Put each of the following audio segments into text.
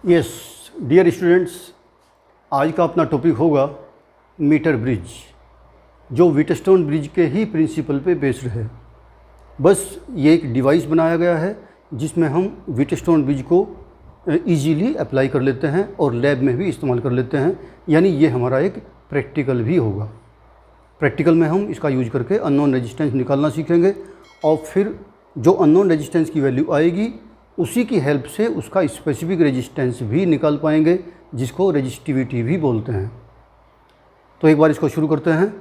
Yes dear students, आज का अपना टॉपिक होगा मीटर ब्रिज, जो व्हीटस्टोन ब्रिज के ही प्रिंसिपल पे बेस्ड है। बस ये एक डिवाइस बनाया गया है जिसमें हम व्हीटस्टोन ब्रिज को इजीली अप्लाई कर लेते हैं और लैब में भी इस्तेमाल कर लेते हैं। यानी ये हमारा एक प्रैक्टिकल भी होगा। प्रैक्टिकल में हम इसका यूज करके अननोन रेजिस्टेंस निकालना सीखेंगे और फिर जो अननोन रेजिस्टेंस की वैल्यू आएगी उसी की हेल्प से उसका स्पेसिफिक रेजिस्टेंस भी निकाल पाएंगे, जिसको रेजिस्टिविटी भी बोलते हैं। तो एक बार इसको शुरू करते हैं।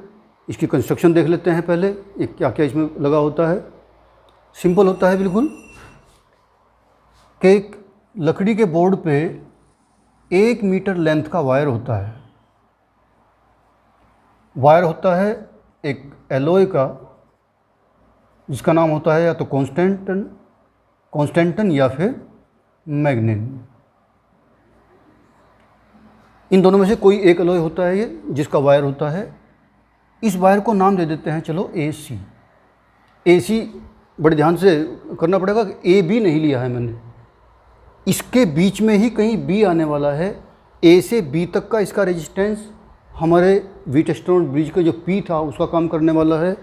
इसकी कंस्ट्रक्शन देख लेते हैं पहले, ये क्या क्या इसमें लगा होता है। सिंपल होता है बिल्कुल कि एक लकड़ी के बोर्ड पे 1 मीटर लेंथ का वायर होता है। वायर होता है एक एलॉय का, जिसका नाम होता है या तो कॉन्स्टेंटन या फिर मैग्नीन। इन दोनों में से कोई एक एलॉय होता है ये, जिसका वायर होता है। इस वायर को नाम दे देते हैं चलो AC। AC बड़े ध्यान से करना पड़ेगा कि A B नहीं लिया है मैंने, इसके बीच में ही कहीं B आने वाला है। A से B तक का इसका रेजिस्टेंस हमारे व्हीटस्टोन ब्रिज का जो P था उसका काम करने वाला है,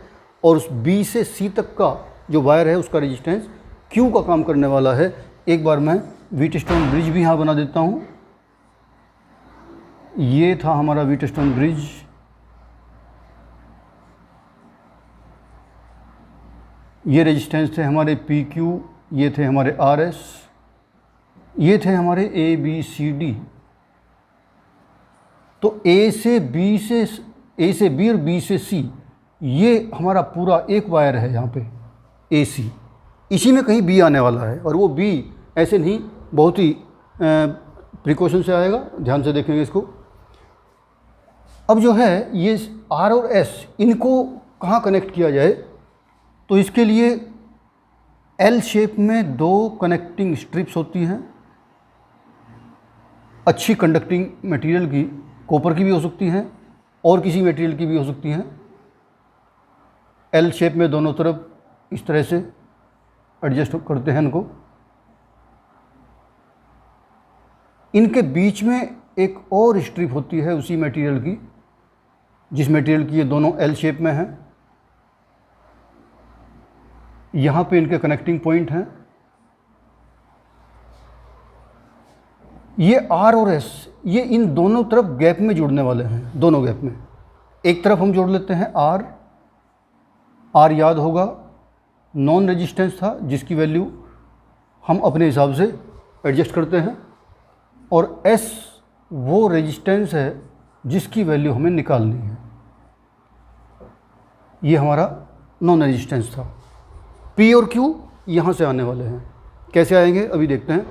और उस B से C तक का जो वायर है उसका रेजिस्टेंस Q का काम करने वाला है। एक बार मैं व्हीटस्टोन ब्रिज भी यहाँ बना देता हूँ। ये था हमारा व्हीटस्टोन ब्रिज। ये रेजिस्टेंस थे हमारे PQ, ये थे हमारे RS, ये थे हमारे ABCD। तो A से B और B से C, ये हमारा पूरा एक वायर है यहाँ पे AC। इसी में कहीं B आने वाला है, और वो B ऐसे नहीं, बहुत ही प्रिकॉशन से आएगा। ध्यान से देखेंगे इसको। अब जो है ये R और S, इनको कहाँ कनेक्ट किया जाए, तो इसके लिए L शेप में 2 कनेक्टिंग स्ट्रिप्स होती हैं। अच्छी कंडक्टिंग मटेरियल की, कॉपर की भी हो सकती हैं और किसी मटेरियल की भी हो सकती हैं। L शेप में दोनों तरफ इस तरह से एडजस्ट करते हैं इनको। इनके बीच में एक और स्ट्रिप होती है उसी मटेरियल की, जिस मटेरियल की ये दोनों L शेप में हैं। यहाँ पे इनके कनेक्टिंग पॉइंट हैं। ये R और S, ये इन दोनों तरफ गैप में जुड़ने वाले हैं। दोनों गैप में एक तरफ हम जोड़ लेते हैं R याद होगा नॉन रेजिस्टेंस था, जिसकी वैल्यू हम अपने हिसाब से एडजस्ट करते हैं, और S वो रेजिस्टेंस है जिसकी वैल्यू हमें निकालनी है। ये हमारा नॉन रेजिस्टेंस था। P और Q यहाँ से आने वाले हैं। कैसे आएंगे अभी देखते हैं।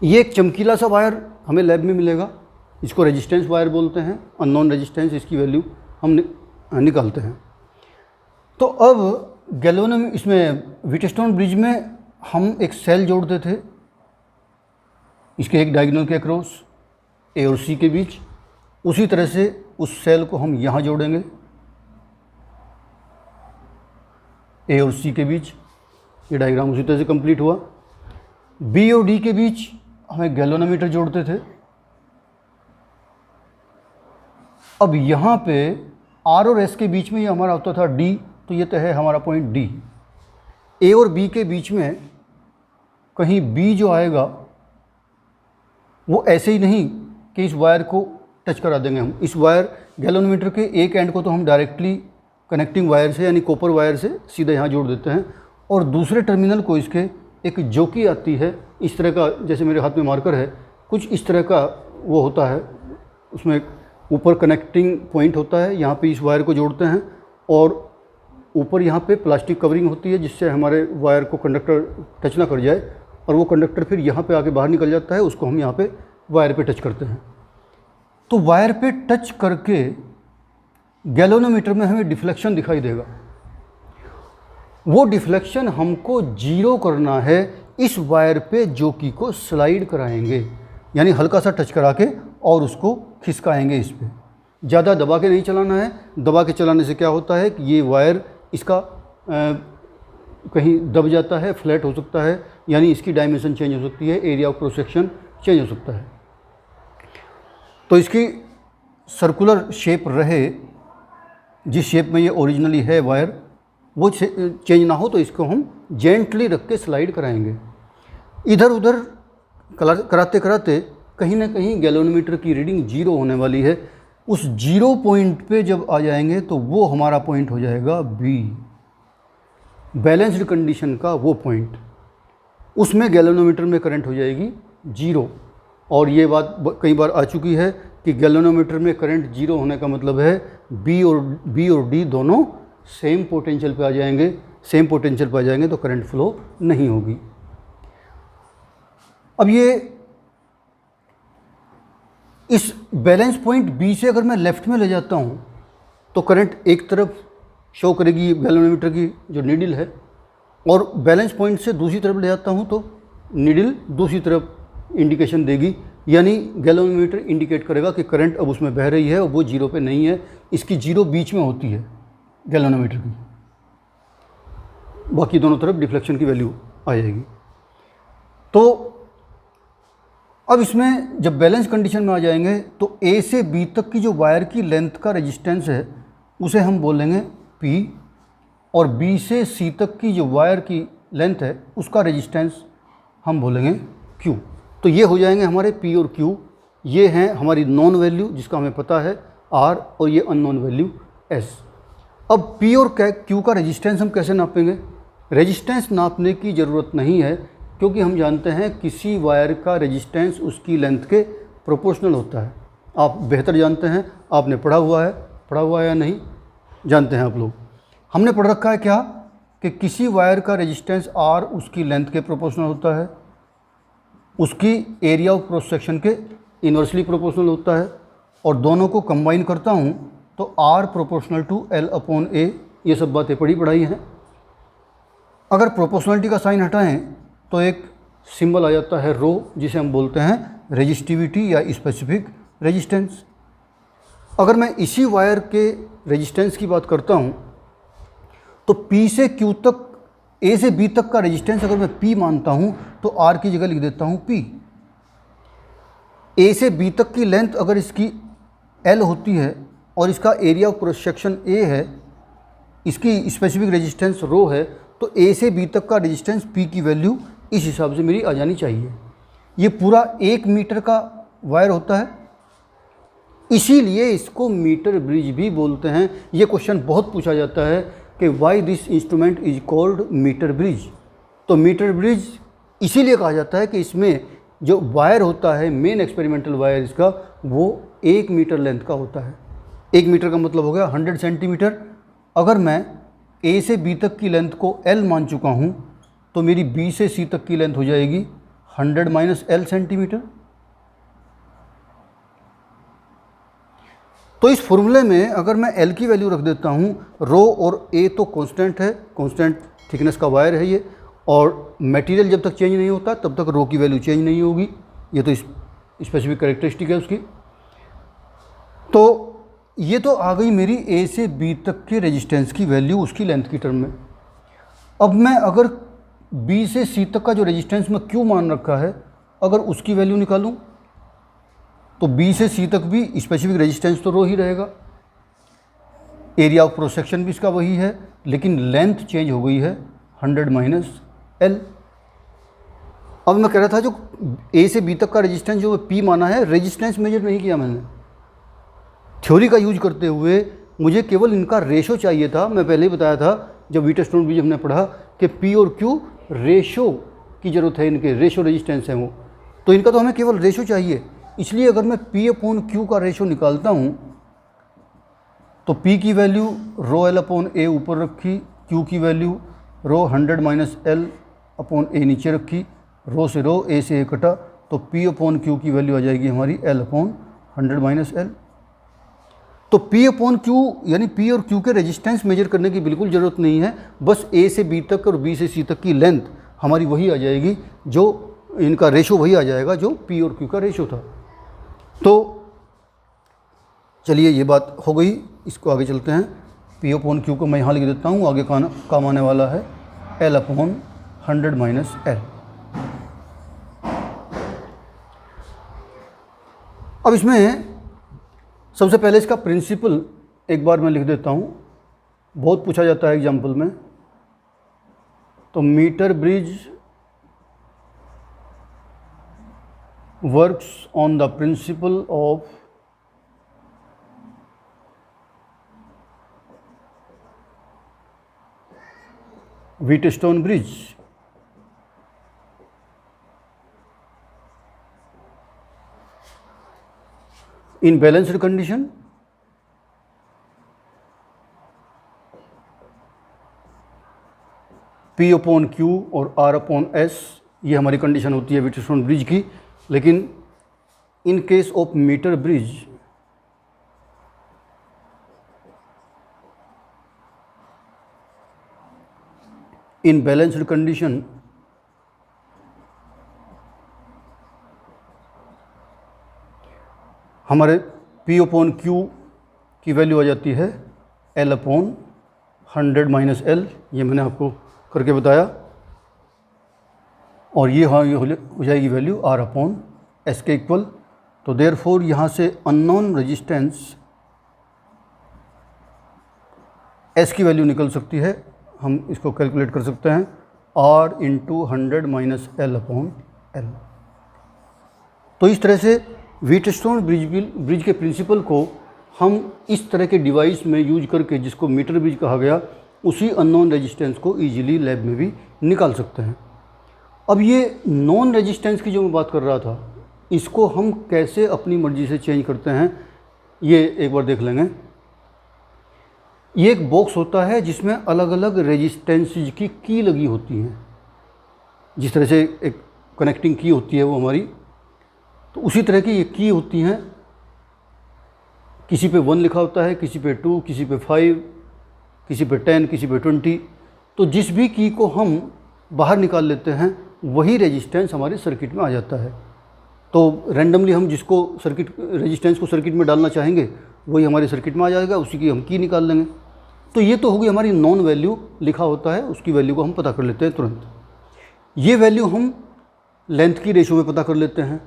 ये एक चमकीला सा वायर हमें लैब में मिलेगा, इसको रेजिस्टेंस वायर बोलते हैं। अननोन रेजिस्टेंस, इसकी वैल्यू हम निकालते हैं। तो अब इसमें व्हीटस्टोन ब्रिज में हम एक सेल जोड़ते थे, इसके एक डायगोनल के अक्रॉस A और C के बीच। उसी तरह से उस सेल को हम यहाँ जोड़ेंगे A और C के बीच। ये डायग्राम उसी तरह से कंप्लीट हुआ। B और D के बीच हमें गैल्वेनोमीटर जोड़ते थे। अब यहाँ पे R और S के बीच में ये हमारा होता था D, तो ये तो है हमारा पॉइंट D। A और B के बीच में कहीं B जो आएगा वो ऐसे ही नहीं कि इस वायर को टच करा देंगे हम। इस वायर गैल्वेनोमीटर के एक एंड को तो हम डायरेक्टली कनेक्टिंग वायर से यानी कॉपर वायर से सीधे यहाँ जोड़ देते हैं, और दूसरे टर्मिनल को इसके एक जोकी आती है इस तरह का, जैसे मेरे हाथ में मार्कर है, कुछ इस तरह का वो होता है। उसमें ऊपर कनेक्टिंग पॉइंट होता है, यहाँ पे इस वायर को जोड़ते हैं, और ऊपर यहाँ पे प्लास्टिक कवरिंग होती है जिससे हमारे वायर को कंडक्टर टच ना कर जाए, और वो कंडक्टर फिर यहाँ पे आके बाहर निकल जाता है। उसको हम यहाँ पे वायर पे टच करते हैं। तो वायर पे टच करके गैल्वेनोमीटर में हमें डिफ्लेक्शन दिखाई देगा। वो डिफ्लेक्शन हमको 0 करना है। इस वायर पे जोकी को स्लाइड कराएंगे, यानी हल्का सा टच करा के और उसको खिसकाएंगे। इस पे ज़्यादा दबा के नहीं चलाना है। दबा के चलाने से क्या होता है कि ये वायर इसका कहीं दब जाता है, फ्लैट हो सकता है, यानी इसकी डायमेंशन चेंज हो सकती है, area of cross section change हो सकता है। तो इसकी सर्कुलर शेप रहे, जिस शेप में ये ओरिजिनली है वायर, वो चेंज ना हो, तो इसको हम जेंटली रख के स्लाइड कराएंगे। इधर उधर कराते कराते कहीं ना कहीं गैल्वेनोमीटर की रीडिंग 0 होने वाली है। उस 0 पॉइंट पे जब आ जाएंगे तो वो हमारा पॉइंट हो जाएगा बी, बैलेंस्ड कंडीशन का वो पॉइंट। उसमें गैल्वेनोमीटर में करंट हो जाएगी 0। और ये बात कई बार आ चुकी है कि गैल्वेनोमीटर में करंट 0 होने का मतलब है बी और डी दोनों सेम पोटेंशियल पे आ जाएंगे। सेम पोटेंशियल पे आ जाएंगे तो करंट फ्लो नहीं होगी। अब ये इस बैलेंस पॉइंट बी से अगर मैं लेफ़्ट में ले जाता हूँ तो करंट एक तरफ शो करेगी गैल्वेनोमीटर की जो नीडल है, और बैलेंस पॉइंट से दूसरी तरफ ले जाता हूँ तो नीडल दूसरी तरफ इंडिकेशन देगी, यानी गैल्वेनोमीटर इंडिकेट करेगा कि करंट अब उसमें बह रही है और वो 0 पे नहीं है। इसकी 0 बीच में होती है गैल्वेनोमीटर की, बाकी दोनों तरफ डिफ्लेक्शन की वैल्यू आ जाएगी। तो अब इसमें जब बैलेंस कंडीशन में आ जाएंगे तो ए से बी तक की जो वायर की लेंथ का रेजिस्टेंस है उसे हम बोलेंगे P, और बी से सी तक की जो वायर की लेंथ है उसका रेजिस्टेंस हम बोलेंगे Q। तो ये हो जाएंगे हमारे P और Q। ये हैं हमारी नॉन वैल्यू जिसका हमें पता है R, और ये अननोन वैल्यू S। अब P और Q का रेजिस्टेंस हम कैसे नापेंगे? रेजिस्टेंस नापने की ज़रूरत नहीं है, क्योंकि हम जानते हैं किसी वायर का रेजिस्टेंस उसकी लेंथ के प्रोपोर्शनल होता है। आप बेहतर जानते हैं, आपने पढ़ा हुआ है या नहीं जानते हैं आप लोग। हमने पढ़ रखा है क्या कि किसी वायर का रेजिस्टेंस R उसकी लेंथ के प्रोपोर्शनल होता है, उसकी एरिया ऑफ क्रॉस सेक्शन के इन्वर्सली प्रोपोर्शनल होता है, और दोनों को कंबाइन करता हूँ तो R प्रोपोर्शनल टू L/A। ये सब बातें पढ़ाई हैं। अगर प्रोपोर्शनलिटी का साइन हटाएं तो एक सिंबल आ जाता है रो, जिसे हम बोलते हैं रेजिस्टिविटी या स्पेसिफिक रेजिस्टेंस। अगर मैं इसी वायर के रेजिस्टेंस की बात करता हूँ तो P से Q तक, A से B तक का रेजिस्टेंस अगर मैं P मानता हूँ तो R की जगह लिख देता हूँ P। A से B तक की लेंथ अगर इसकी L होती है और इसका area of cross section A है, इसकी स्पेसिफिक रेजिस्टेंस रो है, तो A से B तक का रेजिस्टेंस P की वैल्यू इस हिसाब से मेरी आ जानी चाहिए। ये पूरा 1 मीटर का वायर होता है, इसीलिए इसको मीटर ब्रिज भी बोलते हैं। ये क्वेश्चन बहुत पूछा जाता है कि why this instrument is called metre bridge. तो मीटर ब्रिज इसीलिए कहा जाता है कि इसमें जो वायर होता है, मेन एक्सपेरिमेंटल वायर इसका, वो 1 मीटर लेंथ का होता है। 1 मीटर का मतलब हो गया 100 सेंटीमीटर। अगर मैं A से B तक की लेंथ को L मान चुका हूँ तो मेरी B से C तक की लेंथ हो जाएगी 100 - L सेंटीमीटर। तो इस फॉर्मूले में अगर मैं L की वैल्यू रख देता हूँ, रो और A तो कांस्टेंट है, कांस्टेंट थिकनेस का वायर है ये, और मटेरियल जब तक चेंज नहीं होता तब तक रो की वैल्यू चेंज नहीं होगी। ये तो स्पेसिफिक कैरेक्टरिस्टिक है उसकी। तो ये तो आ गई मेरी A से B तक के रेजिस्टेंस की वैल्यू उसकी लेंथ की टर्म में। अब मैं अगर B से C तक का जो रेजिस्टेंस में Q मान रखा है, अगर उसकी वैल्यू निकालूं तो B से C तक भी स्पेसिफिक रेजिस्टेंस तो रो ही रहेगा, एरिया ऑफ क्रॉस सेक्शन भी इसका वही है, लेकिन लेंथ चेंज हो गई है 100 - L। अब मैं कह रहा था जो A से B तक का रेजिस्टेंस जो P माना है, रेजिस्टेंस मेजर नहीं किया मैंने, थ्योरी का यूज करते हुए मुझे केवल इनका रेशो चाहिए था। मैं पहले ही बताया था जब वीटस्टोन ब्रिज हमने पढ़ा कि P और Q रेशो की ज़रूरत है, इनके रेशो रेजिस्टेंस है वो, तो इनका तो हमें केवल रेशो चाहिए। इसलिए अगर मैं P/Q का रेशो निकालता हूँ तो P की वैल्यू ρL/A ऊपर रखी, Q की वैल्यू रो 100 - L/A नीचे रखी, रो से रो, A से A कटा, तो P/Q की वैल्यू आ जाएगी हमारी L/100 - L। तो P/Q यानी P और Q के रेजिस्टेंस मेजर करने की बिल्कुल ज़रूरत नहीं है, बस A से B तक और B से C तक की लेंथ हमारी वही आ जाएगी, जो इनका रेशो वही आ जाएगा जो P और Q का रेशो था। तो चलिए ये बात हो गई, इसको आगे चलते हैं। P/Q को मैं यहाँ लिख देता हूँ, आगे काम आने वाला है L/100 - L। अब इसमें सबसे पहले इसका प्रिंसिपल एक बार मैं लिख देता हूँ, बहुत पूछा जाता है एग्जाम्पल में। तो metre bridge works on the principle of Wheatstone bridge. In balanced condition P upon Q और R अपॉन S, ये हमारी कंडीशन होती है व्हीटस्टोन ब्रिज की। लेकिन in case of metre bridge in balanced condition हमारे P अपॉन Q की value आ जाती है L अपॉन 100 माइनस L, ये मैंने आपको करके बताया। और ये हाँ, ये हो जाएगी वैल्यू R अपॉन S के इक्वल। तो देयरफॉर यहाँ से अननोन रेजिस्टेंस S की वैल्यू निकल सकती है, हम इसको कैलकुलेट कर सकते हैं R into 100 minus L upon L। तो इस तरह से व्हीटस्टोन ब्रिज के प्रिंसिपल को हम इस तरह के डिवाइस में यूज करके, जिसको मीटर ब्रिज कहा गया, उसी अननोन रेजिस्टेंस को इजीली लैब में भी निकाल सकते हैं। अब ये नॉन रेजिस्टेंस की जो मैं बात कर रहा था, इसको हम कैसे अपनी मर्जी से चेंज करते हैं, ये एक बार देख लेंगे। ये एक बॉक्स होता है जिसमें अलग अलग रेजिस्टेंसेज की की लगी होती हैं। जिस तरह से एक कनेक्टिंग की होती है वो हमारी, तो उसी तरह की ये की होती हैं। किसी पे 1 लिखा होता है, किसी पे 2, किसी पे 5, किसी पे 10, किसी पे 20। तो जिस भी की को हम बाहर निकाल लेते हैं वही रेजिस्टेंस हमारे सर्किट में आ जाता है। तो रैंडमली हम जिसको रेजिस्टेंस को सर्किट में डालना चाहेंगे वही हमारे सर्किट में आ जाएगा, उसी की हम की निकाल लेंगे। तो ये तो होगी हमारी नॉन वैल्यू, लिखा होता है उसकी वैल्यू को हम पता कर लेते हैं तुरंत। ये वैल्यू हम लेंथ की रेशो में पता कर लेते हैं।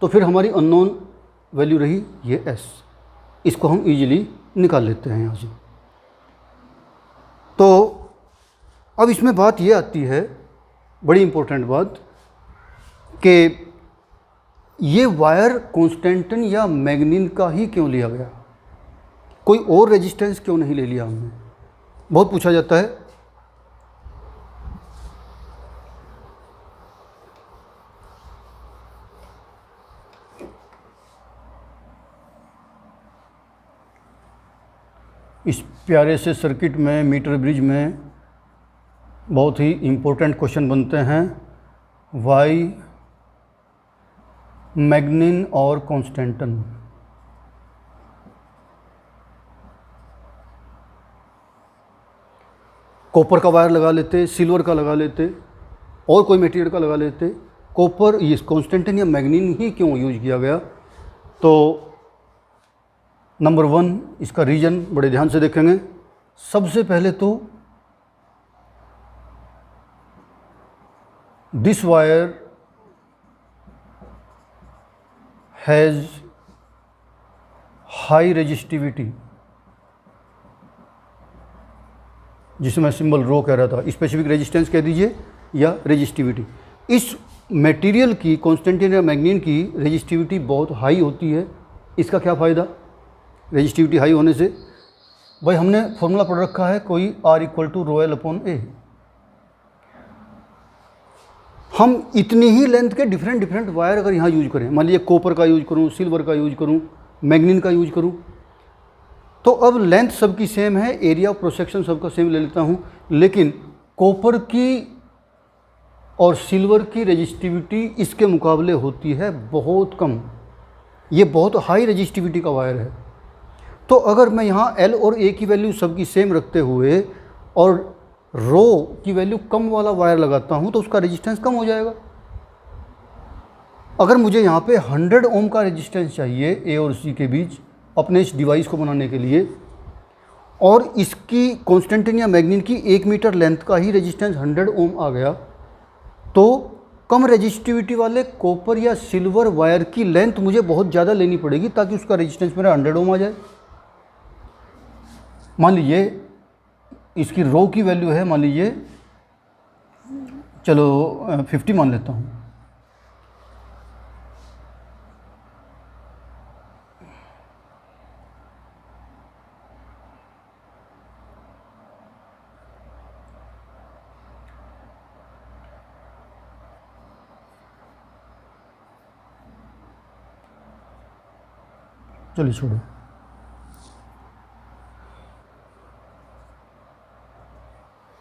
तो फिर हमारी अननोन वैल्यू रही ये S, इसको हम इजीली निकाल लेते हैं यहाँ से। तो अब इसमें बात ये आती है, बड़ी इम्पोर्टेंट बात, कि ये वायर कॉन्स्टेंटिन या मैग्नीन का ही क्यों लिया गया, कोई और रेजिस्टेंस क्यों नहीं ले लिया हमने, बहुत पूछा जाता है। इस प्यारे से सर्किट में, मीटर ब्रिज में बहुत ही इम्पोर्टेंट क्वेश्चन बनते हैं, वाई मैग्नीन और कॉन्स्टेंटिन। कॉपर का वायर लगा लेते, सिल्वर का लगा लेते, और कोई मटेरियल का लगा लेते। कॉपर, ये कॉन्स्टेंटिन या मैग्नीन ही क्यों यूज किया गया? तो नंबर 1, इसका रीजन बड़े ध्यान से देखेंगे। सबसे पहले तो this wire has high resistivity, जिसे मैं सिंबल रो कह रहा था, स्पेसिफिक रेजिस्टेंस कह दीजिए या रेजिस्टिविटी। इस मटेरियल की, कॉन्स्टेंटिन या मैग्नीन की रेजिस्टिविटी बहुत हाई होती है। इसका क्या फ़ायदा रेजिस्टिविटी हाई होने से? भाई हमने फॉर्मूला पढ़ रखा है कोई R equal to ρl upon A। हम इतनी ही लेंथ के डिफरेंट वायर अगर यहाँ यूज करें, मान लीजिए कॉपर का यूज करूँ, सिल्वर का यूज करूँ, मैग्नीन का यूज करूँ, तो अब लेंथ सबकी सेम है, एरिया ऑफ क्रॉस सेक्शन सबका सेम ले लेता हूँ, लेकिन कॉपर की और सिल्वर की रेजिस्टिविटी इसके मुकाबले होती है बहुत कम। ये बहुत हाई रेजिस्टिविटी का वायर है। तो अगर मैं यहाँ L और A की वैल्यू सबकी सेम रखते हुए और रो की वैल्यू कम वाला वायर लगाता हूँ तो उसका रेजिस्टेंस कम हो जाएगा। अगर मुझे यहाँ पे 100 ओम का रेजिस्टेंस चाहिए A और C के बीच अपने इस डिवाइस को बनाने के लिए, और इसकी कॉन्स्टेंटिन या मैग्नीन की 1 मीटर लेंथ का ही रेजिस्टेंस 100 ओम आ गया, तो कम रेजिस्टिविटी वाले कॉपर या सिल्वर वायर की लेंथ मुझे बहुत ज़्यादा लेनी पड़ेगी ताकि उसका रेजिस्टेंस मेरा 100 ओम आ जाए। मान लीजिए इसकी रो की वैल्यू है, मान लीजिए चलो 50 मान लेता हूँ। चलिए छोड़ो।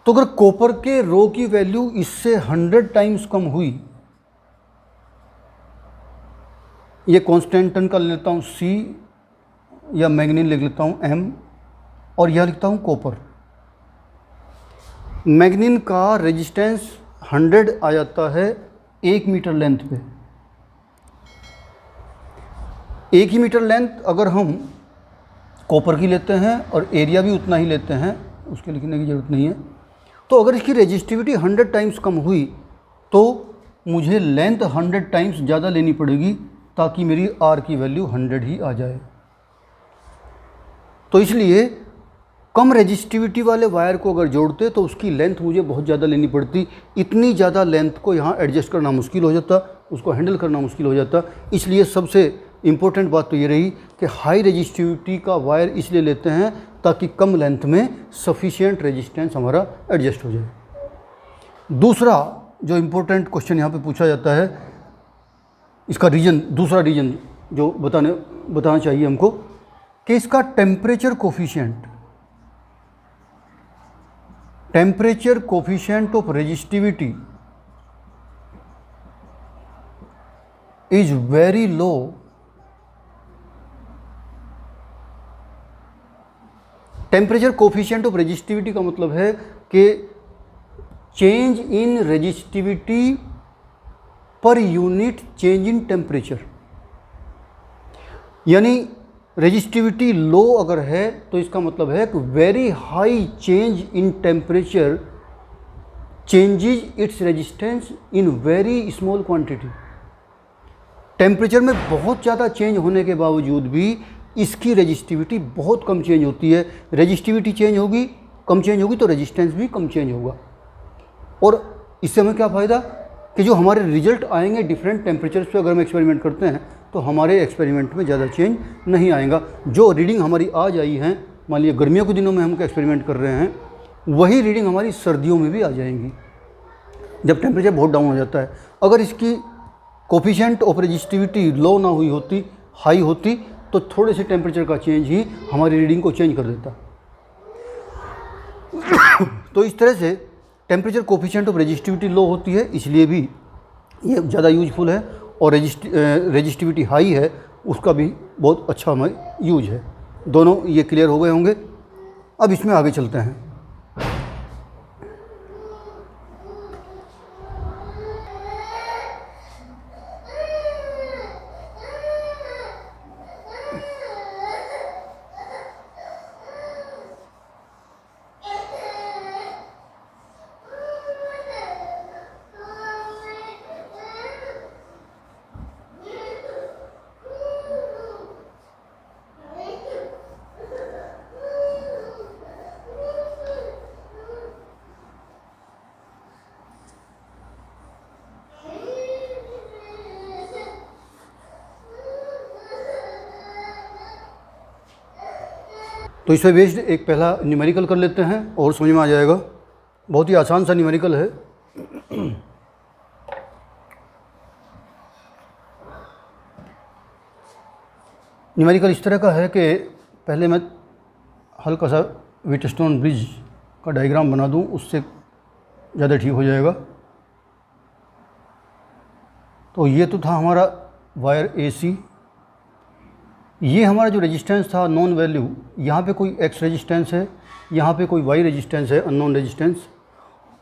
तो अगर कॉपर के रो की वैल्यू इससे 100 टाइम्स कम हुई, ये कांस्टेंट का लेता हूँ C या मैग्नीन लिख लेता हूँ M, और यह लिखता हूँ कॉपर। मैग्नीन का रेजिस्टेंस 100 आ जाता है 1 मीटर लेंथ पे। 1 ही मीटर लेंथ अगर हम कॉपर की लेते हैं और एरिया भी उतना ही लेते हैं, उसके लिखने की ज़रूरत नहीं है, तो अगर इसकी रेजिस्टिविटी 100 टाइम्स कम हुई तो मुझे लेंथ 100 टाइम्स ज़्यादा लेनी पड़ेगी ताकि मेरी R की वैल्यू 100 ही आ जाए। तो इसलिए कम रेजिस्टिविटी वाले वायर को अगर जोड़ते तो उसकी लेंथ मुझे बहुत ज़्यादा लेनी पड़ती। इतनी ज़्यादा लेंथ को यहाँ एडजस्ट करना मुश्किल हो जाता, उसको हैंडल करना मुश्किल हो जाता। इसलिए सबसे इम्पोर्टेंट बात तो ये रही कि हाई रेजिस्टिविटी का वायर इसलिए लेते हैं ताकि कम लेंथ में सफिशिएंट रेजिस्टेंस हमारा एडजस्ट हो जाए। दूसरा जो इम्पोर्टेंट क्वेश्चन यहाँ पे पूछा जाता है, इसका रीजन, दूसरा रीजन जो बताना चाहिए हमको कि इसका temperature coefficient of resistivity is very low temperature coefficient of resistivity का मतलब है कि change in resistivity per unit change in temperature, यानी रेजिस्टिविटी लो अगर है तो इसका मतलब है कि very high change in temperature changes its resistance in very small quantity. Temperature में बहुत ज़्यादा चेंज होने के बावजूद भी इसकी रेजिस्टिविटी बहुत कम चेंज होती है। रेजिस्टिविटी कम चेंज होगी तो रेजिस्टेंस भी कम चेंज होगा। और इससे हमें क्या फ़ायदा कि जो हमारे रिजल्ट आएंगे डिफरेंट टेम्परेचर्स पे अगर हम एक्सपेरिमेंट करते हैं तो हमारे एक्सपेरिमेंट में ज़्यादा चेंज नहीं आएगा। जो रीडिंग हमारी आज आई हैं, मान लीजिए गर्मियों के दिनों में हम एक्सपेरिमेंट कर रहे हैं, वही रीडिंग हमारी सर्दियों में भी आ जाएंगी जब टेम्परेचर बहुत डाउन हो जाता है। अगर इसकी कोफिशिएंट ऑफ रेजिस्टिविटी लो ना हुई होती, हाई होती, तो थोड़े से टेम्परेचर का चेंज ही हमारी रीडिंग को चेंज कर देता। तो इस तरह से टेम्परेचर कोफिशिएंट ऑफ रेजिस्टिविटी लो होती है, इसलिए भी ये ज़्यादा यूजफुल है, और रेजिस्टिविटी हाई है उसका भी बहुत अच्छा हमें यूज है। दोनों ये क्लियर हो गए होंगे। अब इसमें आगे चलते हैं। तो इस पर बेस्ड एक पहला न्यूमेरिकल कर लेते हैं और समझ में आ जाएगा। बहुत ही आसान सा न्यूमेरिकल है। न्यूमेरिकल इस तरह का है कि पहले मैं हल्का सा व्हीटस्टोन ब्रिज का डायग्राम बना दूं, उससे ज़्यादा ठीक हो जाएगा। तो ये तो था हमारा वायर AC। ये हमारा जो रेजिस्टेंस था नॉन वैल्यू, यहाँ पे कोई X रेजिस्टेंस है, यहाँ पे कोई Y रेजिस्टेंस है, अननोन रेजिस्टेंस।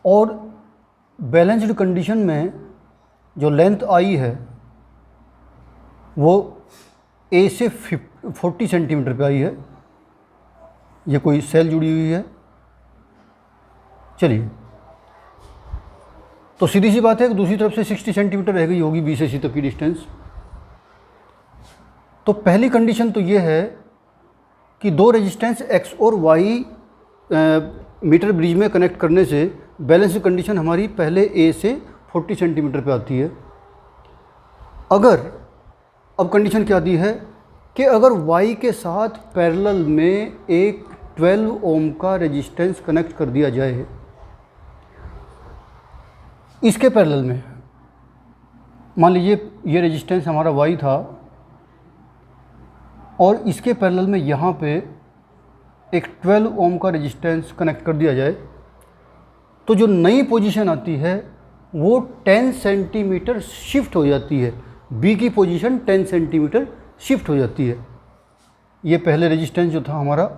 और बैलेंस्ड कंडीशन में जो लेंथ आई है वो A से 40 सेंटीमीटर पे आई है। ये कोई सेल जुड़ी हुई है। चलिए, तो सीधी सी बात है कि दूसरी तरफ से 60 सेंटीमीटर रह गई होगी बी से सी तक की डिस्टेंस। तो पहली कंडीशन तो ये है कि दो रेजिस्टेंस एक्स और वाई मीटर ब्रिज में कनेक्ट करने से बैलेंस कंडीशन हमारी पहले ए से 40 सेंटीमीटर पे आती है। अगर अब कंडीशन क्या दी है कि अगर y के साथ पैरेलल में एक 12 ओम का रेजिस्टेंस कनेक्ट कर दिया जाए, इसके पैरेलल में मान लीजिए ये रेजिस्टेंस हमारा y था और इसके पैरेलल में यहाँ पे एक 12 ओम का रेजिस्टेंस कनेक्ट कर दिया जाए, तो जो नई पोजीशन आती है वो 10 सेंटीमीटर शिफ्ट हो जाती है। बी की पोजीशन 10 सेंटीमीटर शिफ्ट हो जाती है। ये पहले रेजिस्टेंस जो था हमारा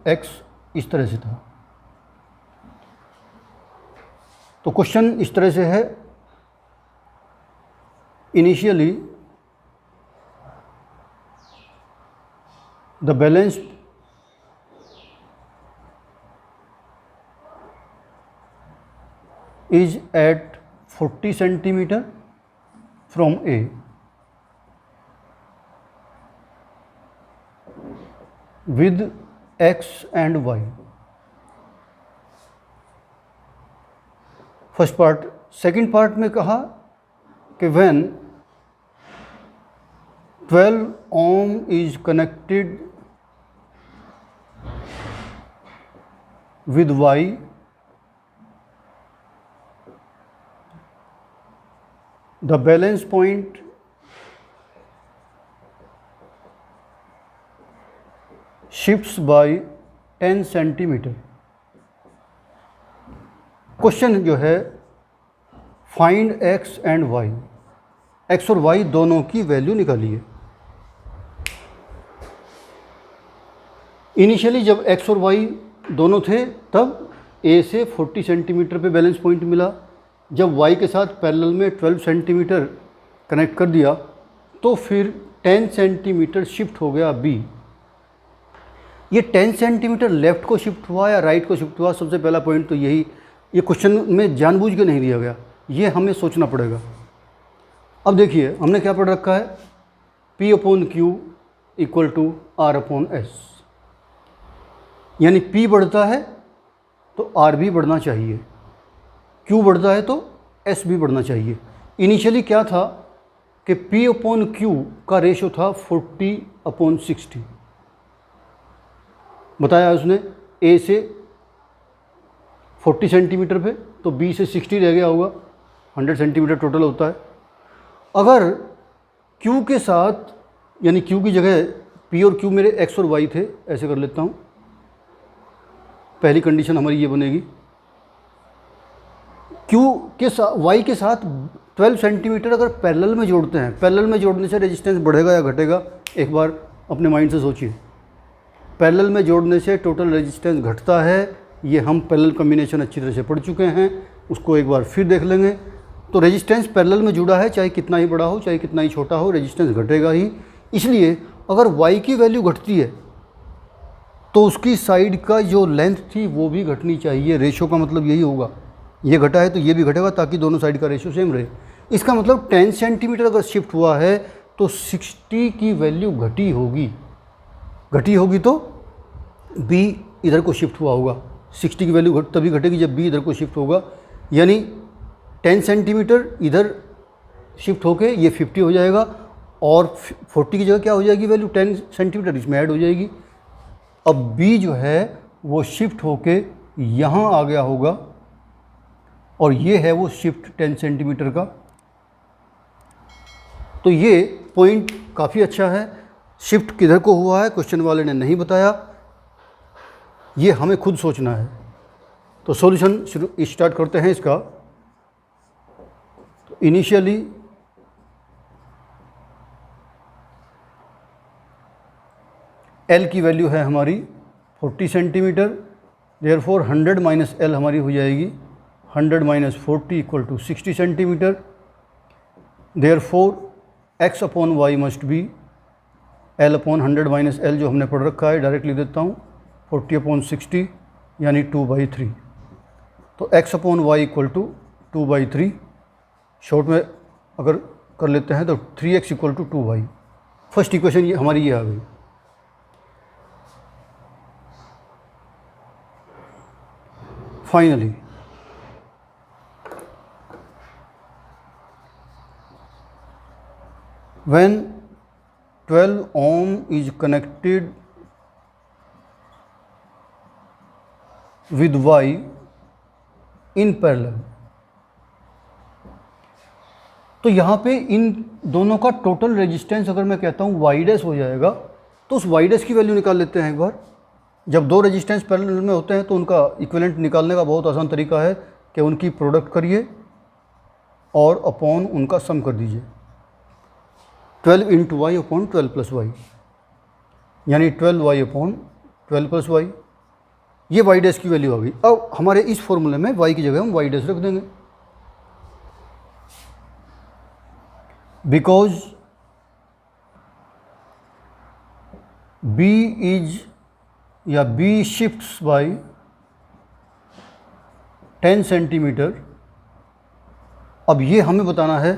x इस तरह से था। तो क्वेश्चन इस तरह से है, initially the balance is at 40 centimeter from A. With X and Y. First part. Second part में कहा कि when 12 ohm is connected with Y, the balance point shifts by 10 centimetre. Question जो है find x and y, x और y दोनों की value निकालिए। Initially जब x और y दोनों थे तब a से 40 सेंटीमीटर पे बैलेंस पॉइंट मिला। जब y के साथ पैरेलल में 12 सेंटीमीटर कनेक्ट कर दिया तो फिर 10 सेंटीमीटर शिफ्ट हो गया b। ये 10 सेंटीमीटर लेफ़्ट को शिफ्ट हुआ या राइट को शिफ्ट हुआ, सबसे पहला पॉइंट तो यही, ये क्वेश्चन में जानबूझ के नहीं दिया गया, ये हमें सोचना पड़ेगा। अब देखिए हमने क्या पढ़ रखा है, P/Q = R/S, यानी P बढ़ता है तो R भी बढ़ना चाहिए, Q बढ़ता है तो S भी बढ़ना चाहिए। इनिशियली क्या था कि P/Q का रेशो था 40/60, बताया उसने A से 40 सेंटीमीटर पे, तो B से 60 रह गया होगा, 100 सेंटीमीटर टोटल होता है। अगर Q के साथ, यानी Q की जगह P और Q मेरे X और Y थे, ऐसे कर लेता हूँ, पहली कंडीशन हमारी ये बनेगी, Q के साथ Y के साथ 12 सेंटीमीटर अगर पैरेलल में जोड़ते हैं, पैरेलल में जोड़ने से रेजिस्टेंस बढ़ेगा या घटेगा, एक बार अपने माइंड से सोचिए। पैरेलल में जोड़ने से टोटल रेजिस्टेंस घटता है, ये हम पैरेलल कॉम्बिनेशन अच्छी तरह से पढ़ चुके हैं, उसको एक बार फिर देख लेंगे। तो रेजिस्टेंस पैरेलल में जुड़ा है, चाहे कितना ही बड़ा हो चाहे कितना ही छोटा हो, रेजिस्टेंस घटेगा ही। इसलिए अगर y की वैल्यू घटती है तो उसकी साइड का जो लेंथ थी वो भी घटनी चाहिए। रेशो का मतलब यही होगा, ये घटा है तो ये भी घटेगा ताकि दोनों साइड का रेशो सेम रहे। इसका मतलब 10 सेंटीमीटर अगर शिफ्ट हुआ है तो 60 की वैल्यू घटी होगी तो b इधर को शिफ्ट हुआ होगा। 60 की वैल्यू तभी घटेगी जब b इधर को शिफ्ट होगा, यानी 10 सेंटीमीटर इधर शिफ्ट होके ये 50 हो जाएगा और 40 की जगह क्या हो जाएगी वैल्यू, 10 सेंटीमीटर इसमें ऐड हो जाएगी। अब b जो है वो शिफ्ट होके यहाँ आ गया होगा और ये है वो शिफ्ट 10 सेंटीमीटर का। तो ये पॉइंट काफ़ी अच्छा है। शिफ्ट किधर को हुआ है क्वेश्चन वाले ने नहीं बताया, ये हमें खुद सोचना है। तो सॉल्यूशन शुरू स्टार्ट करते हैं इसका। तो इनिशियली L की वैल्यू है हमारी 40 सेंटीमीटर, देयरफॉर 100 माइनस L हमारी हो जाएगी 100 minus 40 = 60 centimetre. Therefore x/y must be L/100 minus L जो हमने पढ़ रखा है, डायरेक्ट लिख देता हूँ 40/60 यानी 2/3। तो x/y = 2/3 शॉर्ट में अगर कर लेते हैं तो 3x equal to 2y। First equation ये हमारी ये आ गई। Finally when 12 ohm is connected with y in parallel, तो यहाँ पे इन दोनों का टोटल रेजिस्टेंस अगर मैं कहता हूँ वाई डैश हो जाएगा, तो उस वाई डैश की वैल्यू निकाल लेते हैं एक बार। जब दो रेजिस्टेंस पैरेलल में होते हैं तो उनका इक्विवेलेंट निकालने का बहुत आसान तरीका है कि उनकी प्रोडक्ट करिए और अपॉन उनका सम कर दीजिए। 12 into y upon 12 plus y, यानी 12y अपॉन 12 प्लस वाई। ये वाई डैश की वैल्यू आ गई। अब हमारे इस फॉर्मूले में y की जगह हम वाई डैश रख देंगे, बिकॉज b इज या b शिफ्ट्स बाय 10 सेंटीमीटर। अब ये हमें बताना है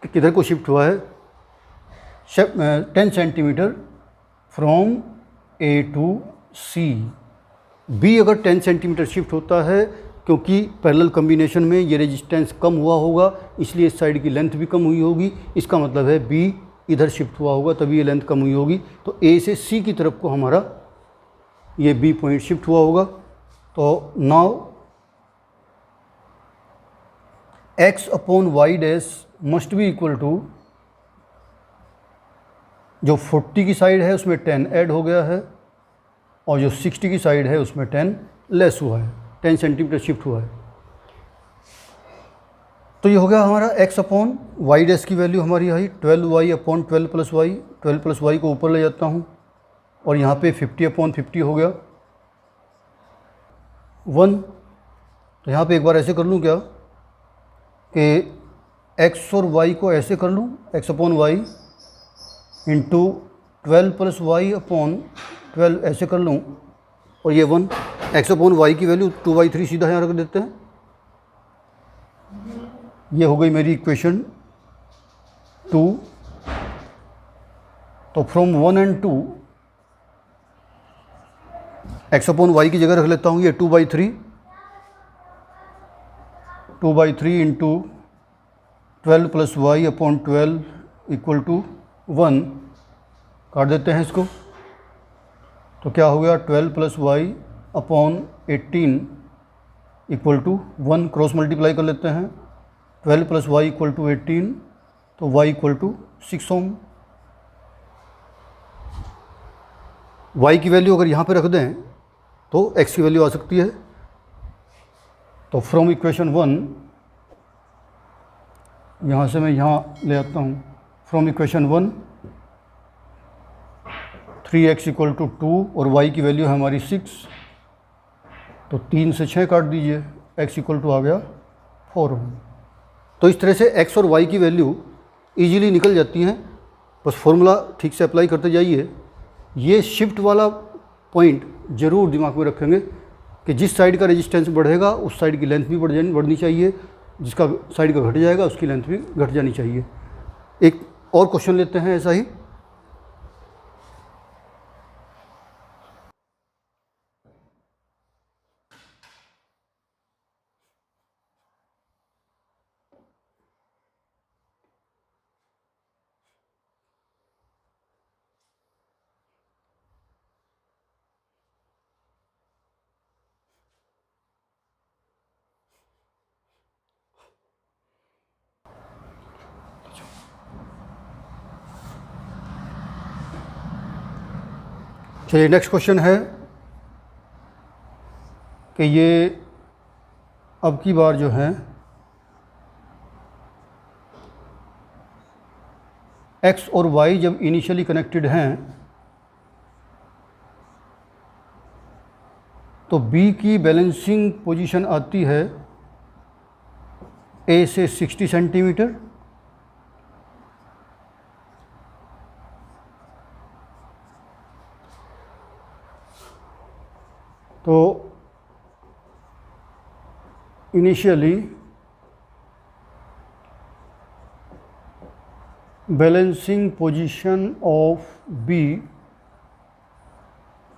कि किधर को शिफ्ट हुआ है। 10 centimetre from A to C। B अगर 10 सेंटीमीटर शिफ्ट होता है, क्योंकि पैरेलल कम्बिनेशन में ये रेजिस्टेंस कम हुआ होगा, इसलिए इस साइड की लेंथ भी कम हुई होगी। इसका मतलब है B इधर शिफ्ट हुआ होगा, तभी ये लेंथ कम हुई होगी। तो A से C की तरफ को हमारा ये B पॉइंट शिफ्ट हुआ होगा। तो now x upon y dash must be equal to, जो 40 की साइड है उसमें 10 ऐड हो गया है और जो 60 की साइड है उसमें 10 लेस हुआ है, 10 सेंटीमीटर शिफ्ट हुआ है। तो ये हो गया हमारा x अपॉन वाई डैश की वैल्यू हमारी आई 12y upon 12 plus y. 12 plus y को ऊपर ले जाता हूँ और यहाँ पे 50 अपॉन 50 हो गया 1। तो यहाँ पे एक बार ऐसे कर लूँ क्या कि x और y को ऐसे कर लूँ, x upon y into 12 plus y upon 12 ऐसे कर लूँ, और ये 1। x अपॉन वाई की वैल्यू 2/3 सीधा यहाँ रख देते हैं। ये हो गई मेरी इक्वेशन 2। तो from 1 and 2 x upon y की जगह रख लेता हूँ ये 2/3 into 12 plus y upon 12 equal to 1। काट देते हैं इसको, तो क्या हो गया 12 plus y upon 18 equal to 1। Cross multiply कर लेते हैं, 12 प्लस वाई इक्वल टू 18, तो y equal to 6 ohm. y की वैल्यू अगर यहाँ पे रख दें तो x की वैल्यू आ सकती है। तो फ्रॉम इक्वेशन 1, यहाँ से मैं यहाँ ले आता हूँ, from equation 1 3x equal to 2 और y की वैल्यू है हमारी 6, तो 3 से 6 काट दीजिए, x इक्वल टू आ गया 4 ओम। तो इस तरह से x और y की वैल्यू इजीली निकल जाती हैं। बस फॉर्मूला ठीक से अप्लाई करते जाइए। ये शिफ्ट वाला पॉइंट ज़रूर दिमाग में रखेंगे कि जिस साइड का रेजिस्टेंस बढ़ेगा उस साइड की लेंथ भी बढ़नी चाहिए, जिसका साइड का घट जाएगा उसकी लेंथ भी घट जानी चाहिए। एक और क्वेश्चन लेते हैं ऐसा ही। चलिए नेक्स्ट क्वेश्चन है कि ये अब की बार जो है x और y जब इनिशियली कनेक्टेड हैं तो b की बैलेंसिंग पोजीशन आती है a से 60 सेंटीमीटर, तो initially balancing position of B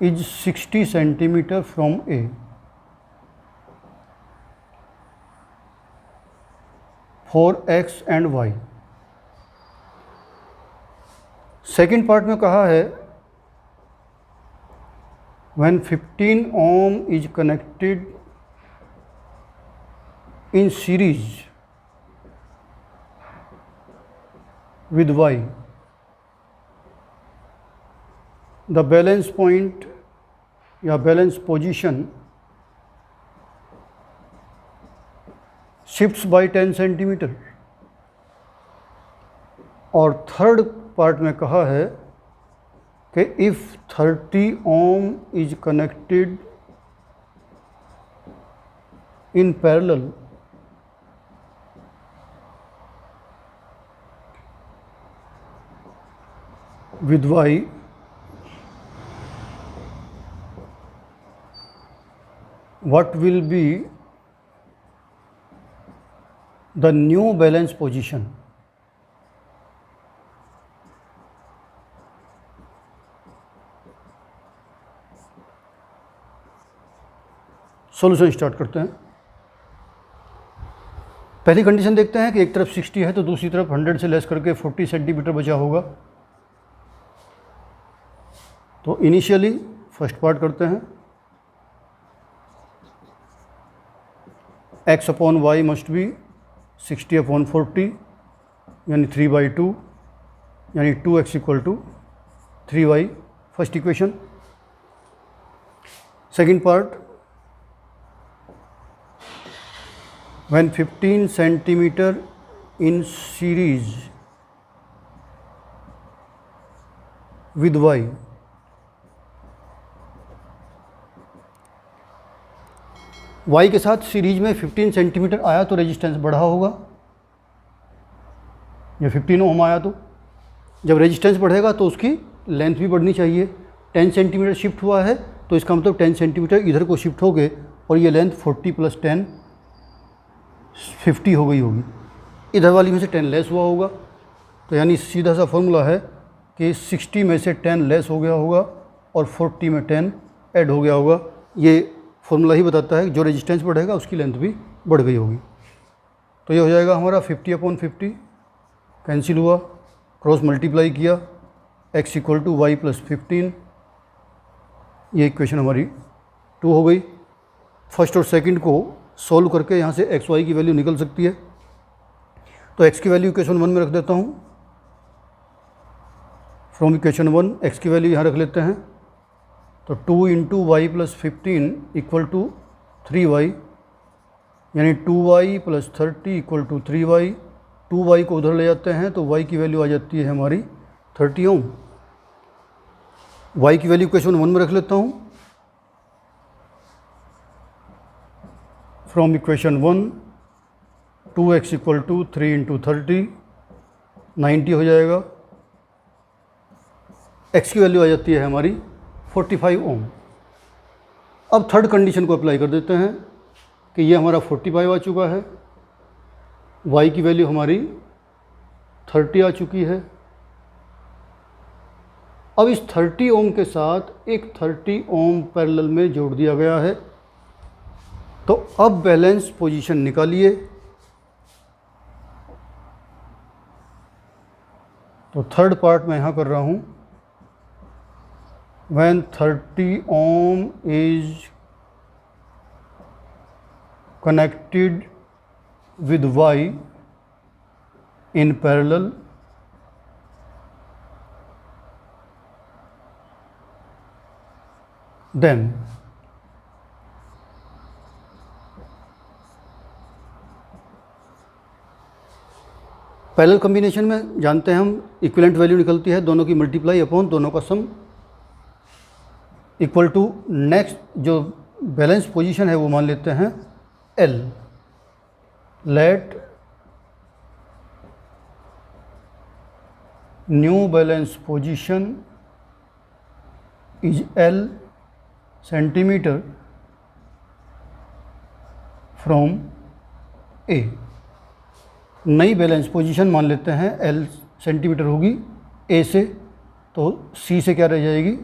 is 60 centimetre from A. For x and y. Second part में कहा है when 15 ohm is connected in series with Y, the balance point या balance position shifts by 10 centimetre. और third part में कहा है कि if 30 ohm is connected in parallel with Y, what will be the new balance position? Solution start करते हैं। पहली condition देखते हैं कि एक तरफ 60 है तो दूसरी तरफ 100 से लेस करके 40 सेंटीमीटर बचा होगा। तो इनिशियली फर्स्ट पार्ट करते हैं। x upon y must be 60 upon 40 यानी 3/2 यानी 2x equal to 3y, first equation. Second part, when 15 centimeter in series with Y, Y के साथ सीरीज में 15 सेंटीमीटर आया तो रेजिस्टेंस बढ़ा होगा, या 15 ओम आया तो जब रेजिस्टेंस बढ़ेगा तो उसकी लेंथ भी बढ़नी चाहिए। 10 सेंटीमीटर शिफ्ट हुआ है तो इसका मतलब 10 सेंटीमीटर इधर को शिफ्ट हो गए और ये लेंथ 40 + 10 50 हो गई होगी। इधर वाली में से 10 लेस हुआ होगा, तो यानी सीधा सा फॉर्मूला है कि 60 में से 10 लेस हो गया होगा और 40 में 10 ऐड हो गया होगा। ये फॉर्मूला ही बताता है कि जो रेजिस्टेंस बढ़ेगा उसकी लेंथ भी बढ़ गई होगी। तो ये हो जाएगा हमारा 50 अपॉन 50 कैंसिल हुआ, क्रॉस मल्टीप्लाई किया, x equal to y plus 15। ये इक्वेशन हमारी 2 हो गई। फर्स्ट और सेकंड को सॉल्व करके यहाँ से एक्स वाई की वैल्यू निकल सकती है। तो x की वैल्यू इक्वेशन 1 में रख देता हूँ। फ्रॉम इक्वेशन 1 x की वैल्यू यहाँ रख लेते हैं। तो 2 into y plus 15 equal to 3y, यानी 2y plus 30 equal to 3y। 2y को उधर ले जाते हैं तो y की वैल्यू आ जाती है हमारी 30 ओम। y की वैल्यू इक्वेशन 1 में रख लेता हूँ। From equation 1 2x equal to 3 into 30 90 हो जाएगा। x की वैल्यू आ जाती है हमारी 45 ओम। अब थर्ड कंडीशन को अप्लाई कर देते हैं कि ये हमारा 45 आ चुका है, y की वैल्यू हमारी 30 आ चुकी है। अब इस 30 ओम के साथ एक 30 ओम पैरेलल में जोड़ दिया गया है। तो अब बैलेंस पोजीशन निकालिए। तो थर्ड पार्ट मैं यहाँ कर रहा हूँ। when 30 ohm is connected with Y in parallel, then parallel combination में जानते हैं हम इक्विवेलेंट वैल्यू निकलती है, दोनों की मल्टीप्लाई अपॉन दोनों का सम इक्वल टू नेक्स्ट जो बैलेंस पोजीशन है वो मान लेते हैं L। Let new balance position is L centimetre from A। नई बैलेंस पोजीशन मान लेते हैं L सेंटीमीटर होगी ए से, तो सी से क्या रह जाएगी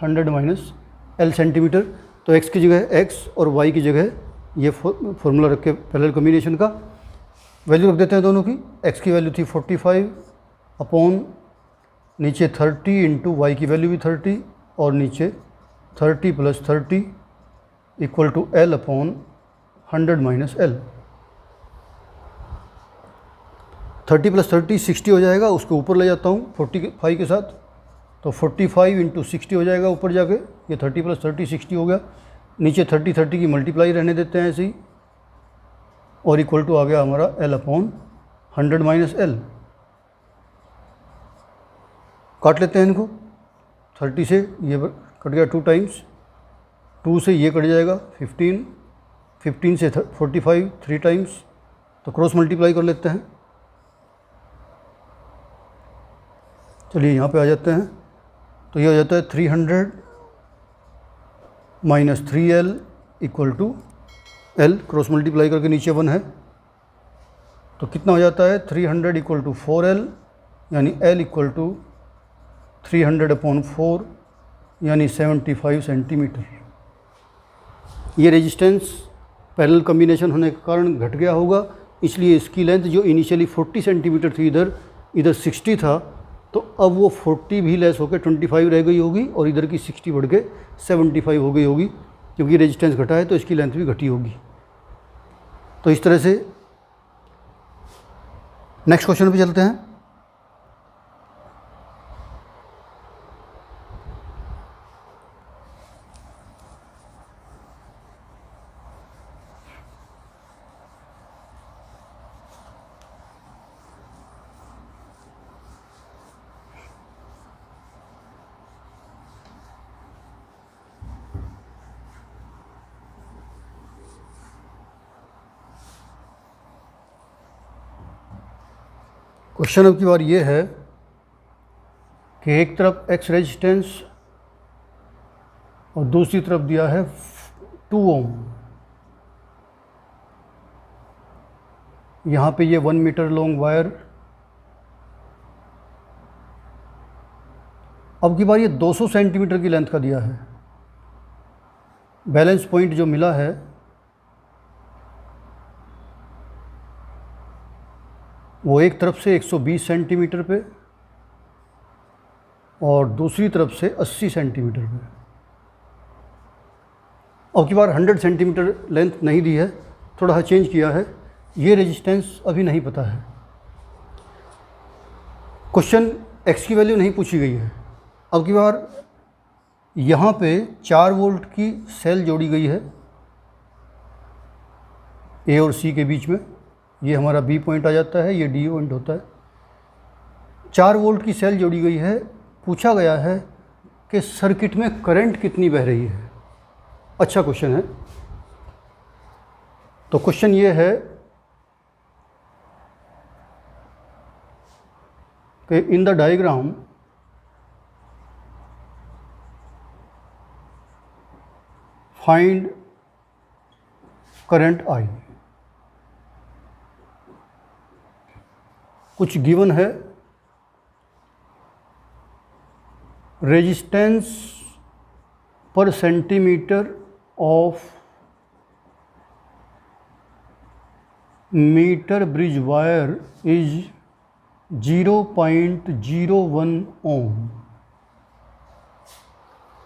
100 माइनस एल सेंटीमीटर। तो एक्स की जगह एक्स और वाई की जगह ये फॉर्मूला रख के पैरेलल कॉम्बिनेशन का वैल्यू रख देते हैं दोनों की। एक्स की वैल्यू थी 45 अपॉन नीचे 30 इंटू वाई की वैल्यू भी 30 और नीचे 30 plus 30 equal to L upon 100 minus L. 30 plus 30 60 हो जाएगा, उसको ऊपर ले जाता हूँ 45 के साथ, तो 45 इंटू 60 हो जाएगा ऊपर जाके। ये 30 प्लस 30 60 हो गया, नीचे 30 की मल्टीप्लाई रहने देते हैं ऐसे ही, और इक्वल टू आ गया हमारा एल अपॉन 100 माइनस एल। काट लेते हैं इनको, 30 से ये कट गया 2 टाइम्स, 2 से ये कट जाएगा 15, 15 से 45 3 टाइम्स, तो क्रॉस मल्टीप्लाई कर लेते हैं। चलिए यहाँ पे आ जाते हैं, तो ये हो जाता है 300 minus 3L equal to L, cross multiply करके नीचे 1 है, तो कितना हो जाता है 300 इक्वल टू 4L, यानी L इक्वल टू 300 अपॉन 4 यानी 75 सेंटीमीटर। ये रेजिस्टेंस पैरेलल कॉम्बिनेशन होने के कारण घट गया होगा, इसलिए इसकी लेंथ जो इनिशियली 40 सेंटीमीटर थी इधर 60 था, तो अब वो 40 भी लेस होकर 25 रह गई होगी और इधर की 60 बढ़ के 75 हो गई होगी, क्योंकि रेजिस्टेंस घटा है तो इसकी लेंथ भी घटी होगी। तो इस तरह से नेक्स्ट क्वेश्चन पे चलते हैं। क्वेश्चन अब की बार ये है कि एक तरफ एक्स रेजिस्टेंस और दूसरी तरफ दिया है 2 ओम। यहाँ पे ये 1 मीटर लॉन्ग वायर, अब की बार ये 200 सेंटीमीटर की लेंथ का दिया है। बैलेंस पॉइंट जो मिला है वो एक तरफ से 120 सेंटीमीटर पे और दूसरी तरफ से 80 सेंटीमीटर पे। अब की बार 100 सेंटीमीटर लेंथ नहीं दी है, थोड़ा सा चेंज किया है। ये रेजिस्टेंस अभी नहीं पता है, क्वेश्चन एक्स की वैल्यू नहीं पूछी गई है। अब की बार यहाँ पे 4 वोल्ट की सेल जोड़ी गई है ए और सी के बीच में, ये हमारा बी पॉइंट आ जाता है, ये डी पॉइंट होता है। 4 वोल्ट की सेल जोड़ी गई है, पूछा गया है कि सर्किट में करंट कितनी बह रही है। अच्छा क्वेश्चन है। तो क्वेश्चन ये है कि in the diagram find current I. कुछ गिवन है, resistance per centimetre of metre bridge wire is 0.01 ohm.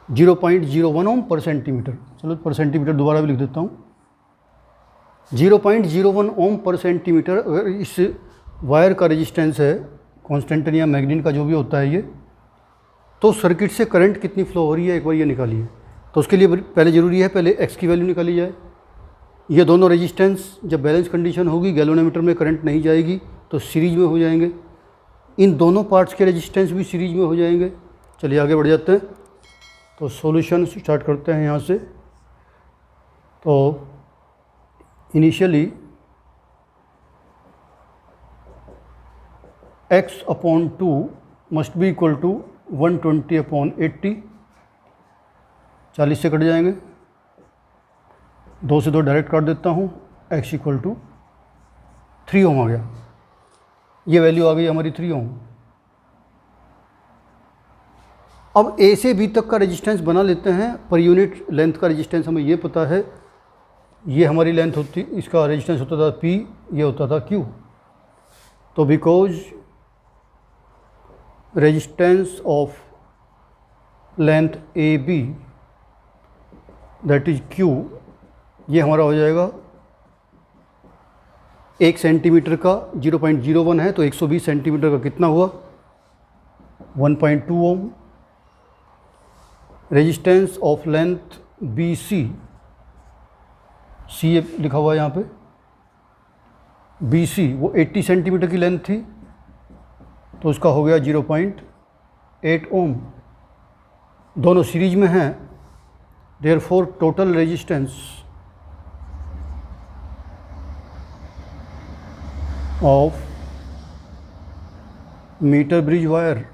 0.01 ohm per centimetre, चलो पर सेंटीमीटर दोबारा भी लिख देता हूँ। 0.01 ओम पर सेंटीमीटर अगर इस वायर का रेजिस्टेंस है, कांस्टेंट या मैग्नीन का जो भी होता है ये, तो सर्किट से करंट कितनी फ्लो हो रही है एक बार ये निकालिए। तो उसके लिए पहले ज़रूरी है पहले एक्स की वैल्यू निकाली जाए। ये दोनों रेजिस्टेंस जब बैलेंस कंडीशन होगी, गैल्वेनोमीटर में करंट नहीं जाएगी तो सीरीज में हो जाएंगे। इन दोनों पार्ट्स के रेजिस्टेंस भी सीरीज में हो जाएंगे। चलिए आगे बढ़ जाते हैं। तो सॉल्यूशन स्टार्ट करते हैं यहाँ से। तो initially x upon 2 must be equal to 120 upon 80, 40 से कट जाएंगे, 2 से 2 डायरेक्ट काट देता हूँ। x इक्वल टू 3 ओम आ गया, ये वैल्यू आ गई हमारी 3 ओम। अब ए से बी तक का रेजिस्टेंस बना लेते हैं। पर यूनिट लेंथ का रेजिस्टेंस हमें ये पता है, ये हमारी लेंथ होती, इसका रेजिस्टेंस होता था P, ये होता था Q। तो because resistance of length A B that is Q, ये हमारा हो जाएगा 1 सेंटीमीटर का 0.01 है, तो 120 सेंटीमीटर का कितना हुआ 1.2 ohm. Resistance of length B C, C लिखा हुआ है यहाँ पे, बी सी वो 80 सेंटीमीटर की लेंथ थी, तो उसका हो गया 0.8 ओम। दोनों सीरीज में हैं, therefore total resistance of metre bridge wire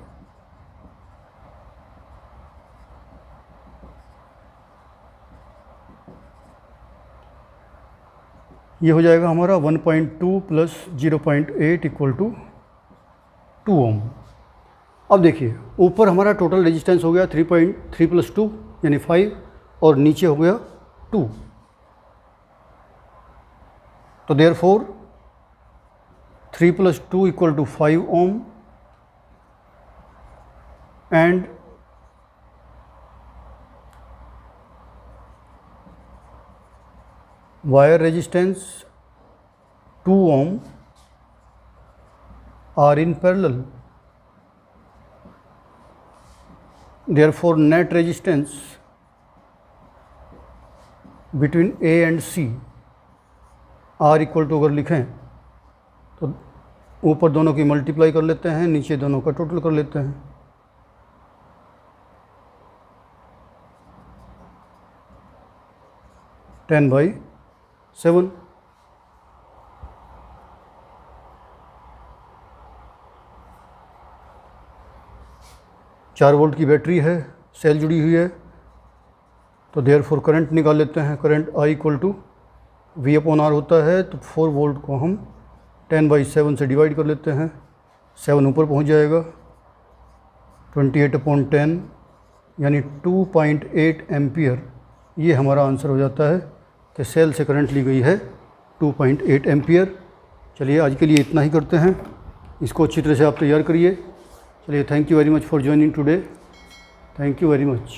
ये हो जाएगा हमारा 1.2 प्लस 0.8 इक्वल टू 2 ओम। अब देखिए ऊपर हमारा टोटल रेजिस्टेंस हो गया 3.3 प्लस 2 यानी 5, और नीचे हो गया 2। तो therefore 3 plus 2 equal to 5 ohm and wire resistance 2 ohm are in parallel. Therefore net resistance between A and C R equal to, अगर लिखें तो ऊपर दोनों की मल्टीप्लाई कर लेते हैं, नीचे दोनों का टोटल कर लेते हैं। Ten by 7। चार वोल्ट की बैटरी है, सेल जुड़ी हुई है, तो देयरफॉर करंट निकाल लेते हैं। Current I equal to V/R होता है, तो 4 वोल्ट को हम 10/7 से डिवाइड कर लेते हैं। 7 ऊपर पहुंच जाएगा, 28/10 यानी 2.8 एम्पियर। ये हमारा आंसर हो जाता है कि सेल से करंट ली गई है 2.8 एम्पियर। चलिए आज के लिए इतना ही करते हैं, इसको अच्छी तरह से आप तैयार करिए। चलिए, thank you very much for joining today. Thank you very much.